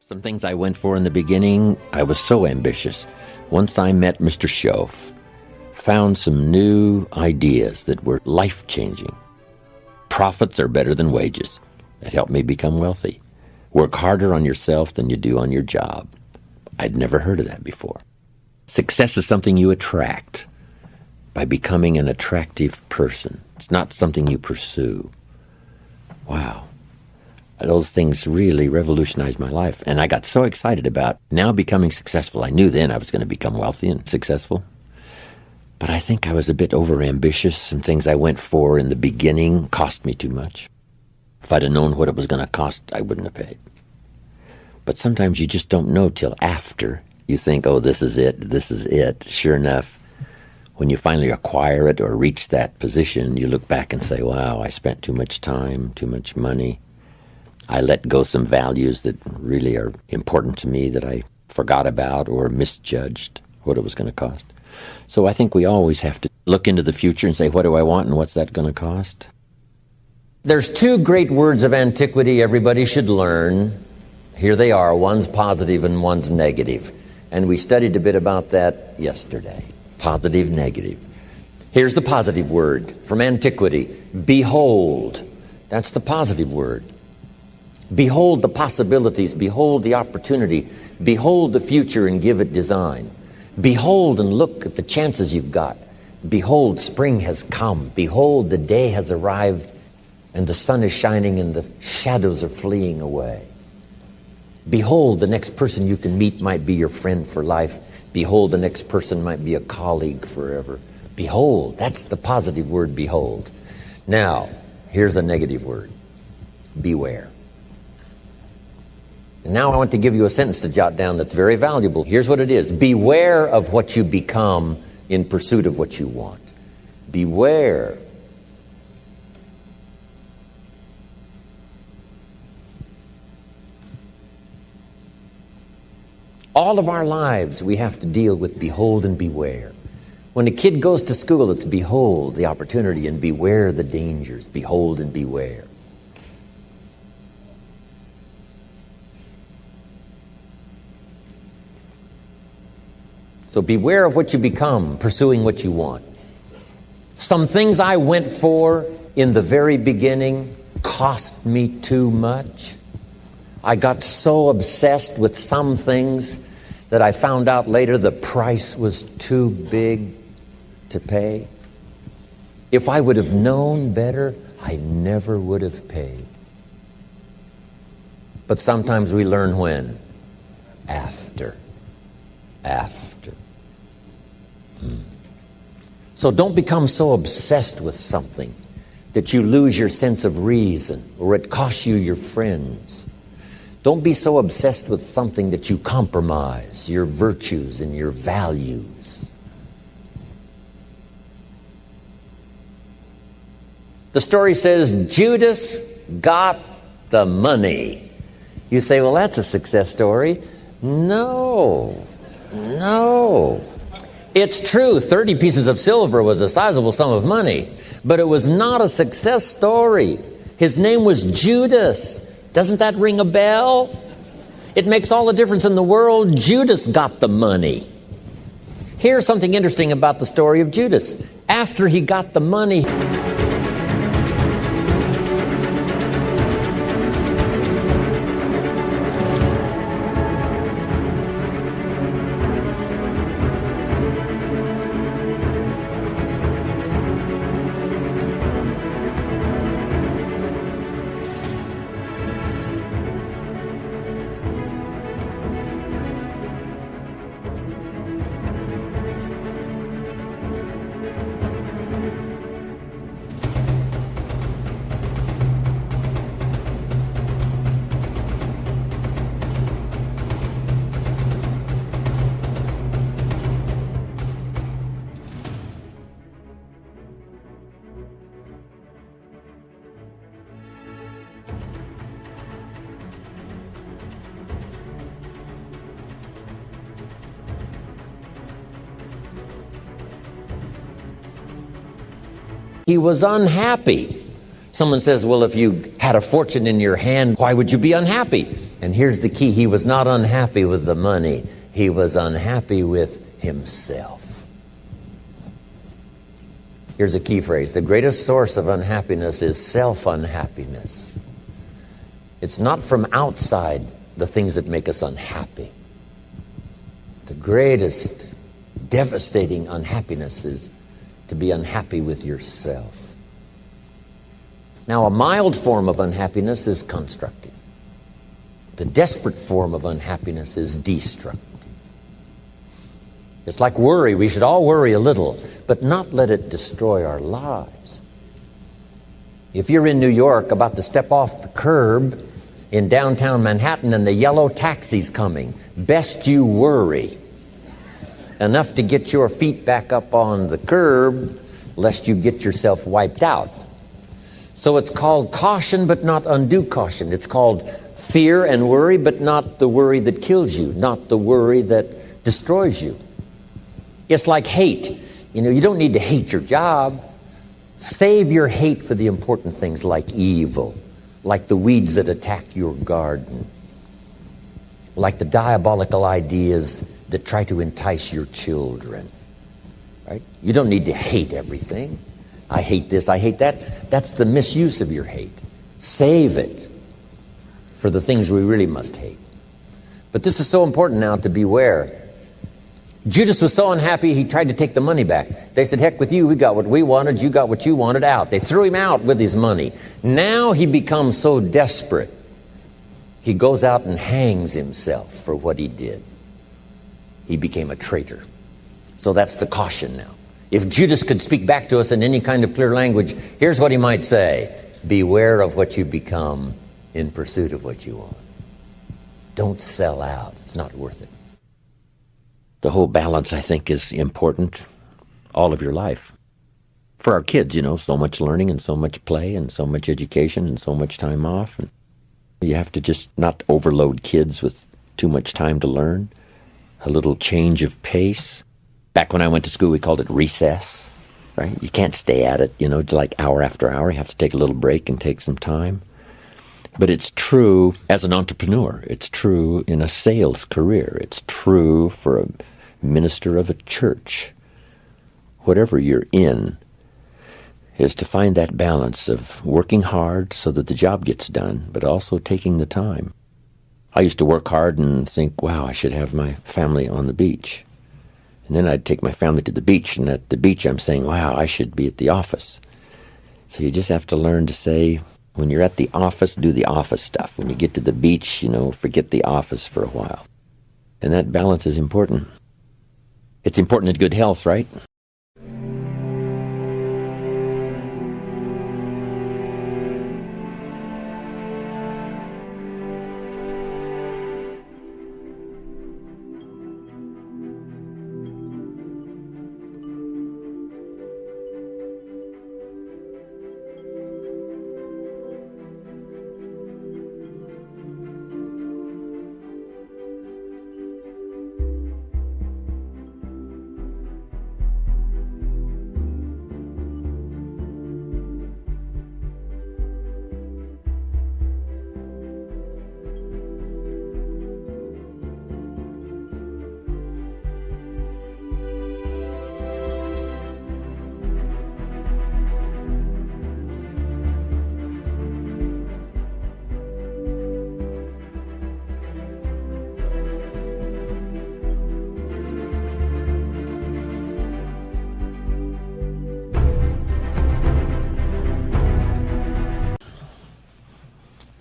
Some things I went for in the beginning, I was so ambitious. Once I met Mr. Schoaf, found some new ideas that were life-changing. Profits are better than wages. It helped me become wealthy. Work harder on yourself than you do on your job. I'd never heard of that before. Success is something you attract by becoming an attractive person. It's not something you pursue. Wow. Those things really revolutionized my life. And I got so excited about now becoming successful. I knew then I was going to become wealthy and successful. But I think I was a bit overambitious. Some things I went for in the beginning cost me too much. If I'd have known what it was going to cost, I wouldn't have paid. But sometimes you just don't know till after. You think, oh, this is it, this is it. Sure enough, when you finally acquire it or reach that position, you look back and say, wow, I spent too much time, too much money. I let go some values that really are important to me that I forgot about or misjudged what it was going to cost. So I think we always have to look into the future and say, what do I want and what's that going to cost? There's two great words of antiquity everybody should learn. Here they are. One's positive and one's negative. And we studied a bit about that yesterday. Positive, negative. Here's the positive word from antiquity. Behold. That's the positive word. Behold the possibilities. Behold the opportunity. Behold the future and give it design. Behold and look at the chances you've got. Behold, spring has come. Behold, the day has arrived and the sun is shining and the shadows are fleeing away. Behold, the next person you can meet might be your friend for life. Behold, the next person might be a colleague forever. Behold, that's the positive word, behold. Now, here's the negative word, beware. And now I want to give you a sentence to jot down that's very valuable. Here's what it is. Beware of what you become in pursuit of what you want. Beware. All of our lives we have to deal with behold and beware. When a kid goes to school, it's behold the opportunity and beware the dangers. Behold and beware. So beware of what you become, pursuing what you want. Some things I went for in the very beginning cost me too much. I got so obsessed with some things that I found out later the price was too big to pay. If I would have known better, I never would have paid. But sometimes we learn when? After. So don't become so obsessed with something that you lose your sense of reason or it costs you your friends. Don't be so obsessed with something that you compromise your virtues and your values. The story says Judas got the money. You say, well, that's a success story. No. It's true, 30 pieces of silver was a sizable sum of money, but it was not a success story. His name was Judas. Doesn't that ring a bell? It makes all the difference in the world. Judas got the money. Here's something interesting about the story of Judas. After he got the money, he was unhappy. Someone says, well, if you had a fortune in your hand, why would you be unhappy? And here's the key. He was not unhappy with the money. He was unhappy with himself. Here's a key phrase. The greatest source of unhappiness is self-unhappiness. It's not from outside the things that make us unhappy. The greatest devastating unhappiness is to be unhappy with yourself. Now, a mild form of unhappiness is constructive. The desperate form of unhappiness is destructive. It's like worry. We should all worry a little, but not let it destroy our lives. If you're in New York about to step off the curb in downtown Manhattan and the yellow taxi's coming, best you worry enough to get your feet back up on the curb lest you get yourself wiped out. So it's called caution, but not undue caution. It's called fear and worry, but not the worry that kills you, not the worry that destroys you. It's like hate. You don't need to hate your job. Save your hate for the important things like evil, like the weeds that attack your garden, like the diabolical ideas that try to entice your children. Right? You don't need to hate everything. I hate this, I hate that. That's the misuse of your hate. Save it for the things we really must hate. But this is so important now to beware. Judas was so unhappy he tried to take the money back. They said, heck with you, we got what we wanted, you got what you wanted, out. They threw him out with his money. Now he becomes so desperate, he goes out and hangs himself for what he did. He became a traitor. So that's the caution now. If Judas could speak back to us in any kind of clear language, here's what he might say. Beware of what you become in pursuit of what you want. Don't sell out. It's not worth it. The whole balance, I think, is important all of your life. For our kids, so much learning and so much play and so much education and so much time off. And you have to just not overload kids with too much time to learn. A little change of pace. Back when I went to school, we called it recess, right? You can't stay at it, like hour after hour. You have to take a little break and take some time. But it's true as an entrepreneur. It's true in a sales career. It's true for a minister of a church. Whatever you're in, is to find that balance of working hard so that the job gets done, but also taking the time. I used to work hard and think, wow, I should have my family on the beach. And then I'd take my family to the beach, and at the beach I'm saying, wow, I should be at the office. So you just have to learn to say, when you're at the office, do the office stuff. When you get to the beach, forget the office for a while. And that balance is important. It's important in good health, right?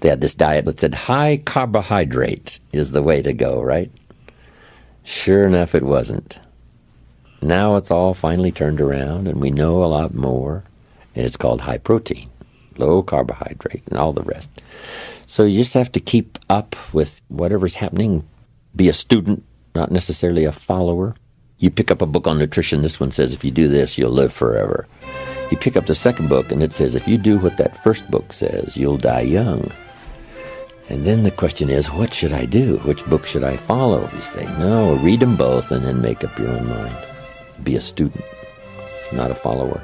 They had this diet that said high carbohydrate is the way to go, right? Sure enough, it wasn't. Now it's all finally turned around, and we know a lot more, and it's called high protein, low carbohydrate, and all the rest. So you just have to keep up with whatever's happening. Be a student, not necessarily a follower. You pick up a book on nutrition. This one says, if you do this, you'll live forever. You pick up the second book, and it says, if you do what that first book says, you'll die young. And then the question is, what should I do? Which book should I follow? You say, no, read them both and then make up your own mind. Be a student, not a follower.